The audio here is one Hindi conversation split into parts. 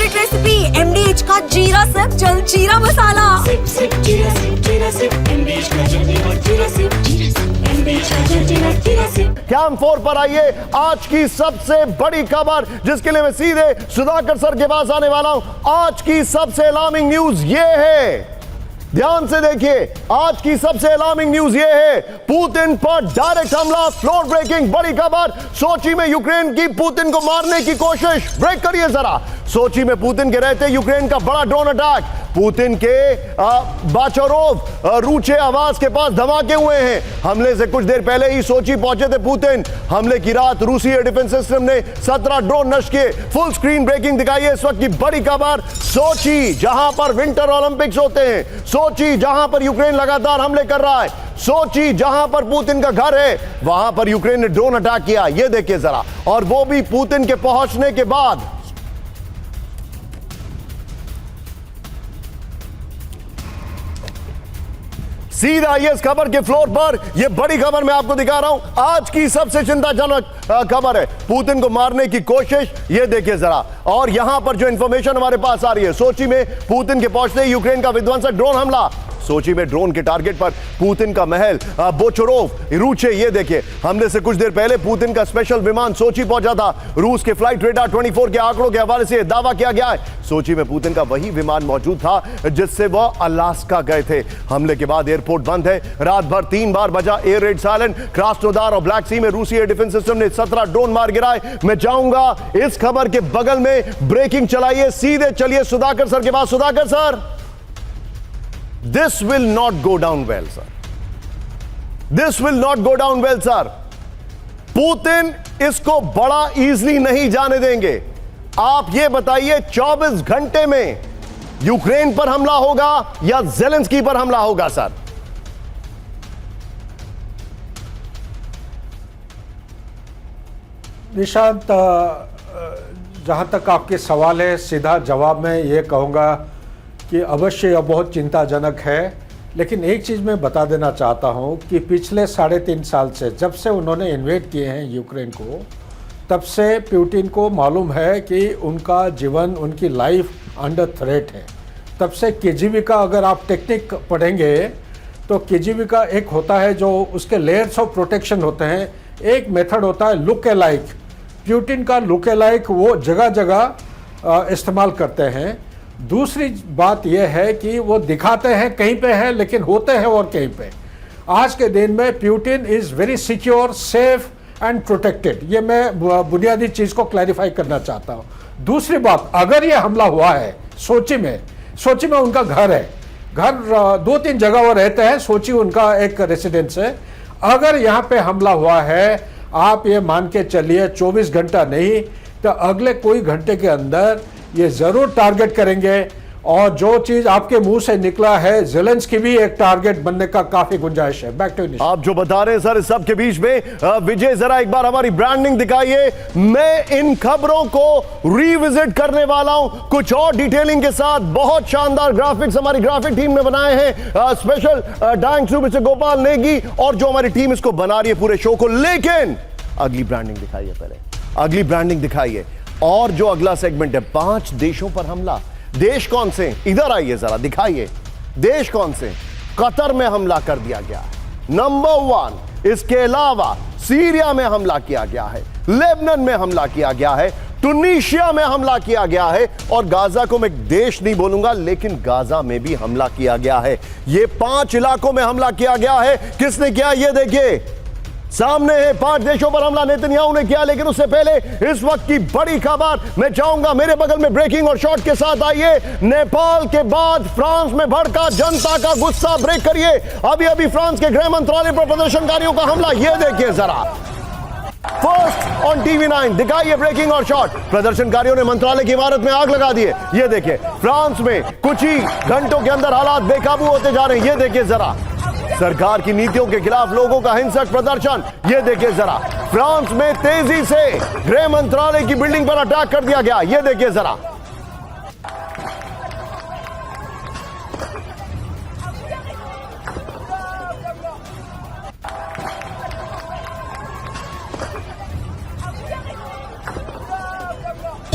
सीक्रेट रेसिपी एमडीएच का जीरा सिप जलजीरा मसाला। सिप सिप जीरा सिप एमडीएच का जलजीरा और जीरा सिप एमडीएच का जलजीरा जीरा सिप। कैंप 4 पर आइए आज की सबसे बड़ी खबर, जिसके लिए मैं सीधे सुधाकर सर के पास आने वाला हूं। आज की सबसे अलार्मिंग न्यूज ये है, ध्यान से देखिए, आज की सबसे अलार्मिंग न्यूज ये है, पुतिन पर डायरेक्ट हमला, फ्लोर ब्रेकिंग बड़ी खबर। सोची में यूक्रेन की पुतिन को मारने की कोशिश। ब्रेक करिए जरा। सोची में पुतिन के रहते यूक्रेन का बड़ा ड्रोन अटैक। पुतिन के बाचोरोव रूचे आवाज के पास धमाके हुए हैं। हमले से कुछ देर पहले ही सोची पहुंचे थे पुतिन। हमले की रात रूसी एयर डिफेंस सिस्टम ने 17 ड्रोन नष्ट किए। फुल स्क्रीन ब्रेकिंग दिखाई है इस वक्त की बड़ी खबर। सोची जहां पर विंटर ओलंपिक्स होते हैं, सोची जहां पर यूक्रेन लगातार हमले कर रहा है, सोची जहां पर पुतिन का घर है, वहां पर यूक्रेन ने ड्रोन अटैक किया। यह देखिए जरा, और वो भी पुतिन के पहुंचने के बाद। सीधा आइए इस खबर के फ्लोर पर। यह बड़ी खबर मैं आपको दिखा रहा हूं। आज की सबसे चिंताजनक खबर है, पुतिन को मारने की कोशिश। यह देखिए जरा, और यहां पर जो इंफॉर्मेशन हमारे पास आ रही है, सोची में पुतिन के पहुंचते ही यूक्रेन का विध्वंसक ड्रोन हमला। सोची में ड्रोन के टारगेट पर पुतिन का महल बोचोरोव रूचे। ये देखिए, हमले से कुछ देर पहले पुतिन का स्पेशल विमान सोची पहुंचा था। रूस के फ्लाइट रेडार 24 के आंकड़ों के हवाले से दावा किया गया है, सोची में पुतिन का वही विमान मौजूद था जिससे वह अलास्का गए थे। हमले के बाद एयरपोर्ट बंद है। रात भर 3 बार बजा एयर रेड साइलेंट। क्रास्नोदार और ब्लैक सी में रूसी एयर डिफेंस सिस्टम ने 17 ड्रोन मार गिराए। मैं चाहूंगा इस खबर के बगल में ब्रेकिंग चलाइए। सीधे चलिए सुधाकर सर के पास। Sudhakar sir, this will not go down well, sir. This will not go down well, sir. Putin इसको बड़ा इजली नहीं जाने देंगे। आप ये बताइए, 24 घंटे में यूक्रेन पर हमला होगा या ज़ेलेंस्की पर हमला होगा, सर? निशांत, जहां तक आपके सवाल है, सीधा जवाब में ये कहूंगा कि अवश्य यह बहुत चिंताजनक है। लेकिन एक चीज़ मैं बता देना चाहता हूं कि पिछले 3.5 साल से, जब से उन्होंने इन्वेड किए हैं यूक्रेन को, तब से पुतिन को मालूम है कि उनका जीवन, उनकी लाइफ अंडर थ्रेट है। तब से केजीबी का अगर आप टेक्निक पढ़ेंगे तो केजीबी का एक होता है जो उसके लेयर्स ऑफ प्रोटेक्शन होते हैं। एक मेथड होता है लुक अलाइक। पुतिन का लुक अलाइक वो जगह जगह इस्तेमाल करते हैं। दूसरी बात यह है कि वो दिखाते हैं कहीं पे है लेकिन होते हैं और कहीं पे। आज के दिन में Putin is very secure, safe and protected. ये मैं बुनियादी चीज़ को क्लैरिफाई करना चाहता हूँ। दूसरी बात, अगर ये हमला हुआ है सोची में उनका घर है, घर 2-3 जगह वो रहते हैं, सोची उनका एक रेसिडेंस है। अगर यहाँ पे हमला हुआ है, आप ये मान के चलिए 24 घंटा नहीं तो अगले कोई घंटे के अंदर ये जरूर टारगेट करेंगे। और जो चीज आपके मुंह से निकला है, ज़ेलेंस्की भी एक टारगेट बनने का काफी गुंजाइश है। Back to you. आप जो बता रहे हैं सर, इस सब के बीच में विजय जरा एक बार हमारी ब्रांडिंग दिखाइए। मैं इन खबरों को रिविजिट करने वाला हूं कुछ और डिटेलिंग के साथ। बहुत शानदार ग्राफिक्स हमारी ग्राफिक टीम ने बनाए हैं। Special thanks to mister Gopal Negi और जो हमारी टीम इसको बना रही है पूरे शो को। लेकिन अगली ब्रांडिंग दिखाइए, पहले अगली ब्रांडिंग दिखाइए। और जो अगला सेगमेंट है, 5 देशों पर हमला। देश कौन से? इधर आइए जरा, दिखाइए देश कौन से। कतर में हमला कर दिया गया है, नंबर 1। इसके अलावा सीरिया में हमला किया गया है, लेबनान में हमला किया गया है, टुनीशिया में हमला किया गया है, और गाजा को मैं देश नहीं बोलूंगा लेकिन गाजा में भी हमला किया गया है। ये 5 इलाकों में हमला किया गया है। किसने किया? ये देखिए सामने है, 5 देशों पर हमला नेतन्याहू ने किया। लेकिन उससे पहले इस वक्त की बड़ी खबर मैं चाहूंगा मेरे बगल में ब्रेकिंग और शॉट के साथ आइए। नेपाल के बाद फ्रांस में भड़का जनता का गुस्सा। ब्रेक करिए। अभी फ्रांस के गृह मंत्रालय पर प्रदर्शनकारियों का हमला। यह देखिए जरा, फर्स्ट ऑन टीवी 9 दिखाइए ब्रेकिंग और शॉट। प्रदर्शनकारियों ने मंत्रालय की इमारत में आग लगा दी है। यह देखिए, फ्रांस में कुछ ही घंटों के अंदर हालात बेकाबू होते जा रहे हैं। यह देखिए जरा, सरकार की नीतियों के खिलाफ लोगों का हिंसक प्रदर्शन। यह देखिए जरा, फ्रांस में तेजी से गृह मंत्रालय की बिल्डिंग पर अटैक कर दिया गया। यह देखिए जरा,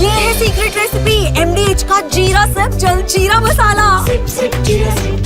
ये है सीक्रेट रेसिपी एमडीएच का जीरा सिप जलजीरा मसाला। Sip, sip, jeera sip.